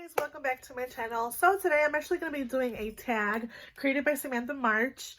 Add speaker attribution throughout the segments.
Speaker 1: guys, welcome back to my channel. So today I'm actually going to be doing a tag created by Samantha March.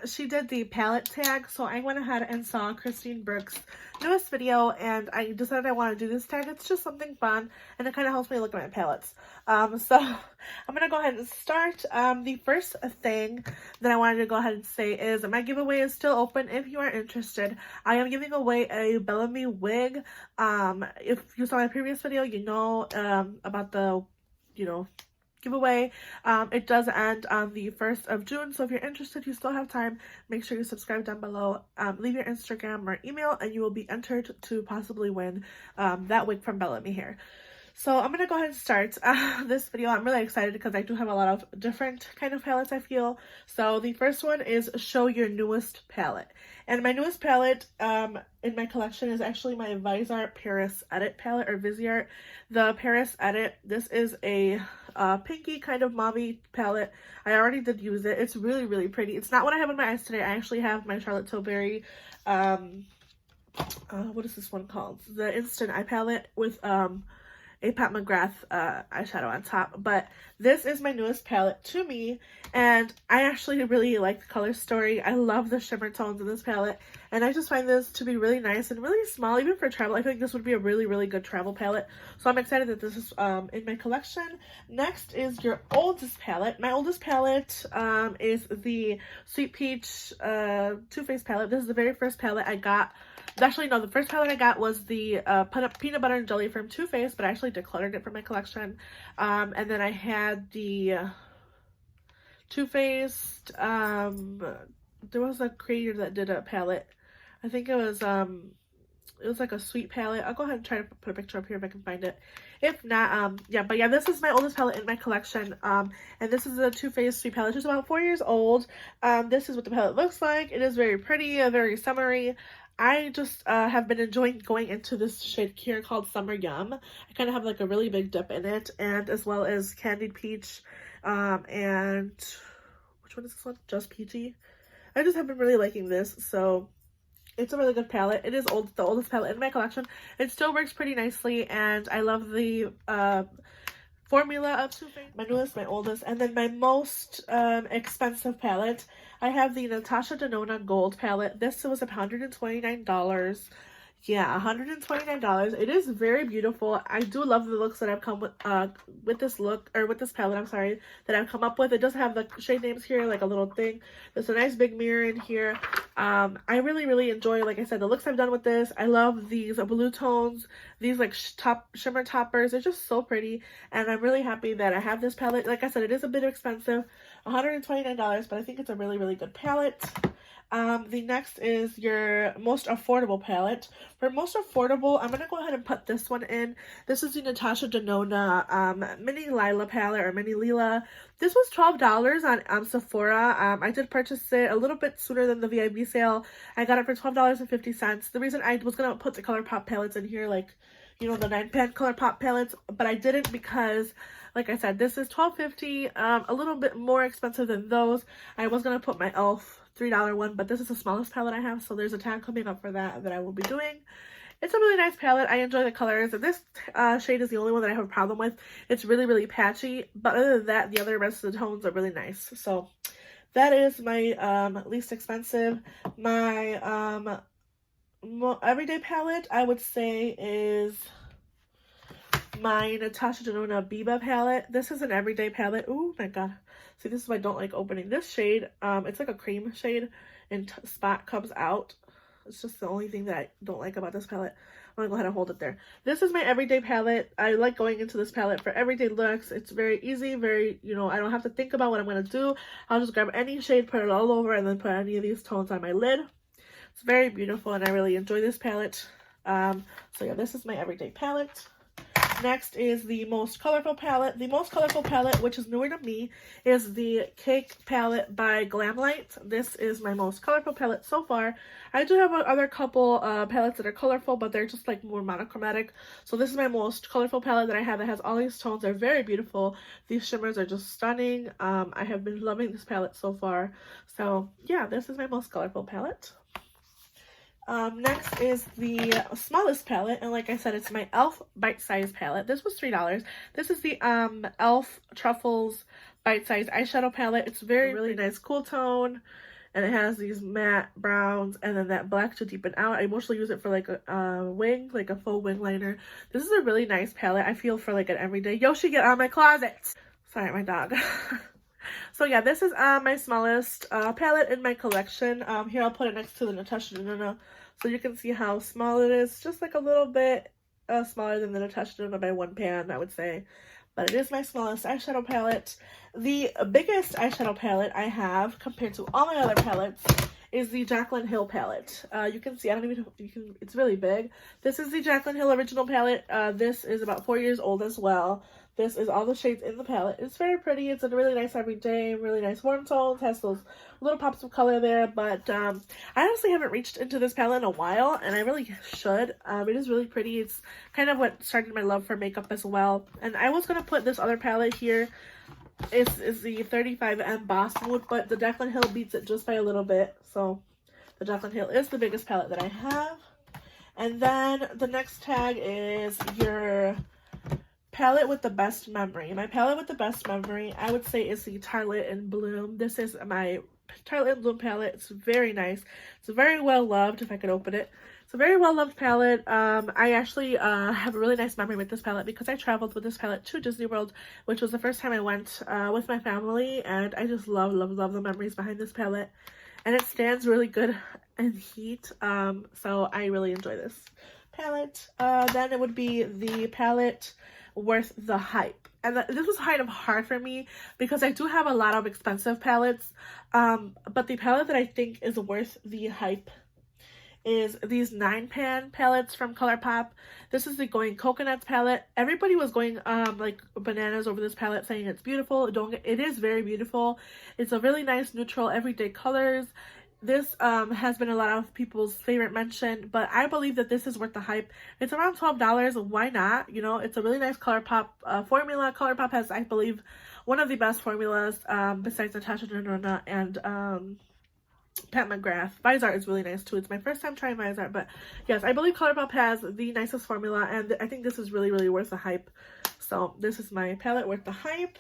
Speaker 1: She did the palette tag, so I went ahead and saw Christine Brooks' newest video and I decided I want to do this tag. It's just something fun and it kind of helps me look at my palettes. So I'm going to go ahead and start. The first thing that I wanted to go ahead and say is my giveaway is still open if you are interested. I am giving away a Bellamy wig. If you saw my previous video, you know about the giveaway. It does end on the 1st of June, so if you're interested, you still have time. Make sure you subscribe down below, leave your Instagram or email, and you will be entered to possibly win that wig from Bellamy hair. So I'm gonna go ahead and start this video. I'm really excited because I do have a lot of different kind of palettes, I feel. So the first one is show your newest palette. And my newest palette in my collection is actually my Visart Paris Edit palette, or Viseart. The Paris Edit, this is a pinky kind of mauve palette. I already did use it. It's really, really pretty. It's not what I have in my eyes today. I actually have my Charlotte Tilbury, what is this one called? The Instant Eye Palette with a Pat McGrath eyeshadow on top. But this is my newest palette to me, and I actually really like the color story. I love the shimmer tones in this palette, and I just find this to be really nice and really small, even for travel. I think this would be a really, really good travel palette, so I'm excited that this is in my collection. Next is your oldest palette. My oldest palette is the Sweet Peach Too Faced palette. This is the very first palette I got. Actually, no, the first palette I got was the Peanut Butter and Jelly from Too Faced, but I actually decluttered it from my collection. And then I had the Too Faced, there was a creator that did a palette. I think it was like a sweet palette. I'll go ahead and try to put a picture up here if I can find it. If not, yeah, but yeah, this is my oldest palette in my collection. And this is a Too Faced Sweet palette. It's just about 4 years old. This is what the palette looks like. It is very pretty, very summery. I just have been enjoying going into this shade here called Summer Yum. I kind of have like a really big dip in it, and as well as Candied Peach, and which one is this one? Just Peachy. I just have been really liking this, so it's a really good palette. It is the oldest palette in my collection. It still works pretty nicely, and I love the formula of Too Faced. My newest, my oldest, and then my most expensive palette. I have the Natasha Denona Gold palette. This was $129. Yeah, $129. It is very beautiful. I do love the looks that I've come with this look, or with this palette, I'm sorry, that I've come up with. It does have the shade names here, like a little thing. There's a nice big mirror in here. I really, really enjoy, like I said, the looks I've done with this. I love these blue tones, these like shimmer toppers. They're just so pretty, and I'm really happy that I have this palette. Like I said, it is a bit expensive, $129, but I think it's a really, really good palette. The next is your most affordable palette. For most affordable, I'm going to go ahead and put this one in. This is the Natasha Denona Mini Lila palette, or Mini Lila. This was $12 on Sephora. I did purchase it a little bit sooner than the VIB sale. I got it for $12.50. The reason I was going to put the ColourPop palettes in here, like, you know, the 9-pan ColourPop palettes, but I didn't because, like I said, this is $12.50, a little bit more expensive than those. I was going to put my e.l.f. $3 one, but this is the smallest palette I have, so there's a tag coming up for that I will be doing. It's a really nice palette. I enjoy the colors, and this shade is the only one that I have a problem with. It's really, really patchy, but other than that, the other rest of the tones are really nice. So that is my least expensive. My everyday palette, I would say, is my Natasha Denona Biba palette. This is an everyday palette. Oh my god. See, this is why I don't like opening this shade. It's like a cream shade, and spot comes out. It's just the only thing that I don't like about this palette. I'm gonna go ahead and hold it there. This is my everyday palette. I like going into this palette for everyday looks. It's very easy, very, you know, I don't have to think about what I'm gonna do. I'll just grab any shade, put it all over, and then put any of these tones on my lid. It's very beautiful, and I really enjoy this palette. So yeah, this is my everyday palette. Next is the most colorful palette. The most colorful palette, which is newer to me, is the Cake palette by Glamlight. This is my most colorful palette so far. I do have other couple palettes that are colorful, but they're just like more monochromatic. So this is my most colorful palette that I have. That has all these tones. They're very beautiful. These shimmers are just stunning. I have been loving this palette so far. So yeah, this is my most colorful palette. Next is the smallest palette, and like I said, it's my e.l.f. Bite Size palette. This was $3. This is the e.l.f. Truffles Bite Size eyeshadow palette. It's really nice cool tone, and it has these matte browns and then that black to deepen out. I mostly use it for like a wing, like a faux wing liner. This is a really nice palette. I feel for like an everyday. Yoshi, get out of my closet! Sorry, my dog. So yeah, this is my smallest palette in my collection. Here, I'll put it next to the Natasha Denona so you can see how small it is. Just like a little bit smaller than the Natasha Denona by one pan, I would say. But it is my smallest eyeshadow palette. The biggest eyeshadow palette I have compared to all my other palettes is the Jaclyn Hill palette. You can see, it's really big. This is the Jaclyn Hill original palette. This is about 4 years old as well. This is all the shades in the palette. It's very pretty. It's a really nice everyday, really nice warm tones. Has those little pops of color there. But I honestly haven't reached into this palette in a while, and I really should. It is really pretty. It's kind of what started my love for makeup as well. And I was going to put this other palette here. It's the 35M Boss Mood, but the Jaclyn Hill beats it just by a little bit. So the Jaclyn Hill is the biggest palette that I have. And then the next tag is your palette with the best memory. My palette with the best memory, I would say, is the Tartelette in Bloom. This is my Tartelette in Bloom palette. It's very nice. It's very well loved, if I could open it. It's a very well loved palette. I actually have a really nice memory with this palette because I traveled with this palette to Disney World, which was the first time I went with my family, and I just love the memories behind this palette. And it stands really good in heat, so I really enjoy this palette. Then it would be the palette Worth the Hype. And this was kind of hard for me because I do have a lot of expensive palettes, but the palette that I think is worth the hype is these 9-pan palettes from ColourPop. This is the Going Coconuts palette. Everybody was going like bananas over this palette, saying it's beautiful. It is very beautiful. It's a really nice neutral everyday colors. This has been a lot of people's favorite mention, but I believe that this is worth the hype. It's around $12. Why not? You know, it's a really nice ColourPop formula. ColourPop has, I believe, one of the best formulas besides Natasha Denona and Pat McGrath. Visart is really nice too. It's my first time trying Visart, but yes, I believe ColourPop has the nicest formula, and I think this is really worth the hype. So this is my palette worth the hype.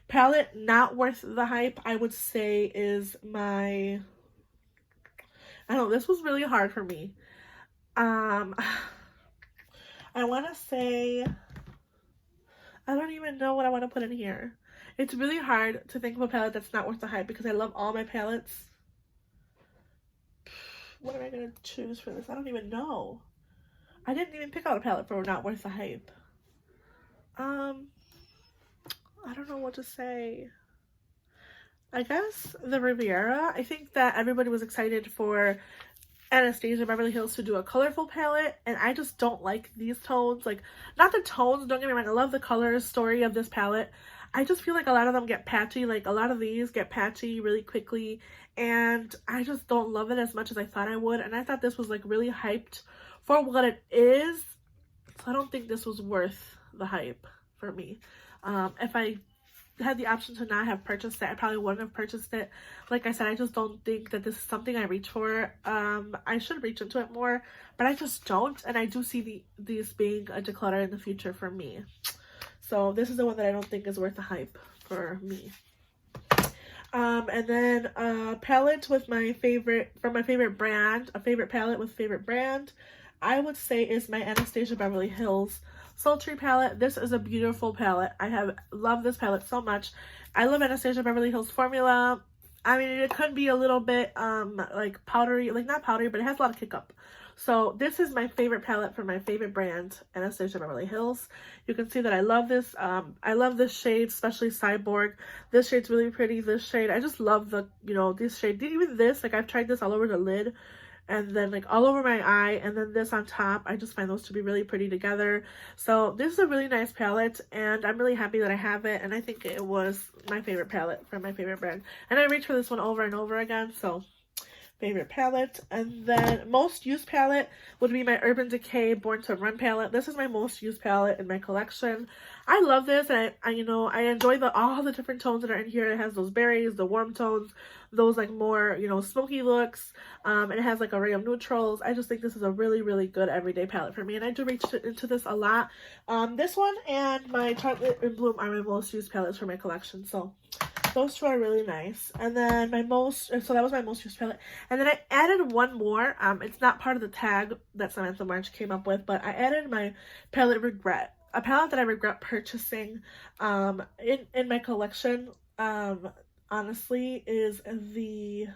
Speaker 1: Palette not worth the hype, I would say, is my, I don't know, this was really hard for me. I want to say, I don't even know what I want to put in here. It's really hard to think of a palette that's not worth the hype because I love all my palettes. What am I going to choose for this? I don't even know. I didn't even pick out a palette for not worth the hype. I don't know what to say. I guess the Riviera. I think that everybody was excited for Anastasia Beverly Hills to do a colorful palette, and I just don't like these tones. Like, not the tones, don't get me wrong, I love the color story of this palette. I just feel like a lot of them get patchy. Like, a lot of these get patchy really quickly, and I just don't love it as much as I thought I would. And I thought this was like really hyped for what it is, so I don't think this was worth the hype for me. If I had the option to not have purchased it, I probably wouldn't have purchased it. Like I said, I just don't think that this is something I reach for. I should reach into it more, but I just don't, and I do see these being a declutter in the future for me. So this is the one that I don't think is worth the hype for me. And then palette with my favorite, from my favorite brand, a favorite palette with favorite brand, I would say is my Anastasia Beverly Hills Sultry palette. This is a beautiful palette. I love this palette so much. I love Anastasia Beverly Hills formula. I mean, it could be a little bit like powdery, like not powdery, but it has a lot of kick up. So this is my favorite palette for my favorite brand, Anastasia Beverly Hills. You can see that I love this. I love this shade, especially Cyborg. This shade's really pretty. This shade, I just love the, you know, this shade. Even this, like I've tried this all over the lid, and then like all over my eye, and then this on top. I just find those to be really pretty together. So this is a really nice palette, and I'm really happy that I have it, and I think it was my favorite palette from my favorite brand. And I reach for this one over and over again, so favorite palette. And then most used palette would be my Urban Decay Born to Run palette. This is my most used palette in my collection. I love this, and I you know, I enjoy all the different tones that are in here. It has those berries, the warm tones, those like more, you know, smoky looks, and it has like a array of neutrals. I just think this is a really, really good everyday palette for me, and I do reach into this a lot. This one and my Chocolate and Bloom are my most used palettes for my collection, so those two are really nice. And then so that was my most used palette. And then I added one more. It's not part of the tag that Samantha March came up with, but I added my palette Regret. A palette that I regret purchasing in my collection, honestly, is the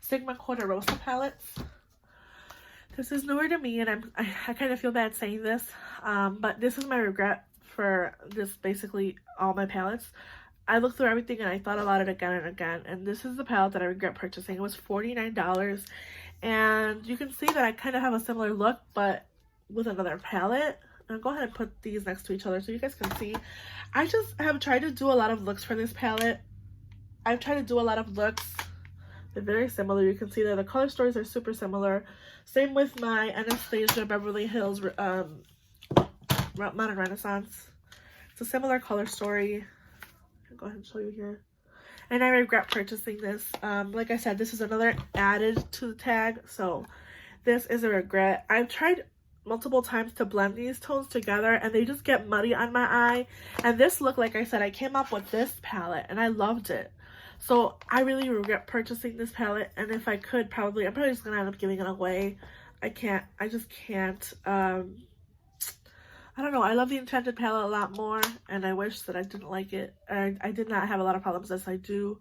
Speaker 1: Sigma Quarter Rosa palettes. This is newer to me, and I kind of feel bad saying this, but this is my regret for just basically all my palettes. I looked through everything and I thought about it again and again, and this is the palette that I regret purchasing. It was $49, and you can see that I kind of have a similar look, but with another palette. I'll go ahead and put these next to each other so you guys can see. I just have tried to do a lot of looks for this palette. I've tried to do a lot of looks. They're very similar. You can see that the color stories are super similar. Same with my Anastasia Beverly Hills Modern Renaissance. It's a similar color story. I'll go ahead and show you here. And I regret purchasing this. Like I said, this is another added to the tag, so this is a regret. I've tried multiple times to blend these tones together, and they just get muddy on my eye. And this look, like I said, I came up with this palette and I loved it, so I really regret purchasing this palette. And if I could, I'm probably just gonna end up giving it away. I just can't. I don't know, I love the Enchanted palette a lot more, and I wish that I didn't like it, or I did not have a lot of problems as I do.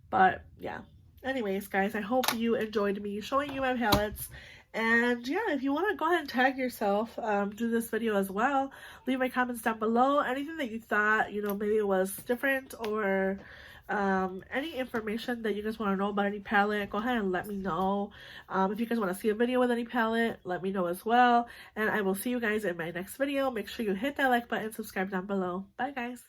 Speaker 1: But yeah, anyways guys, I hope you enjoyed me showing you my palettes. And yeah, if you want to go ahead and tag yourself, do this video as well. Leave my comments down below. Anything that you thought, you know, maybe it was different, or any information that you guys want to know about any palette, go ahead and let me know. If you guys want to see a video with any palette, let me know as well. And I will see you guys in my next video. Make sure you hit that like button, subscribe down below. Bye guys.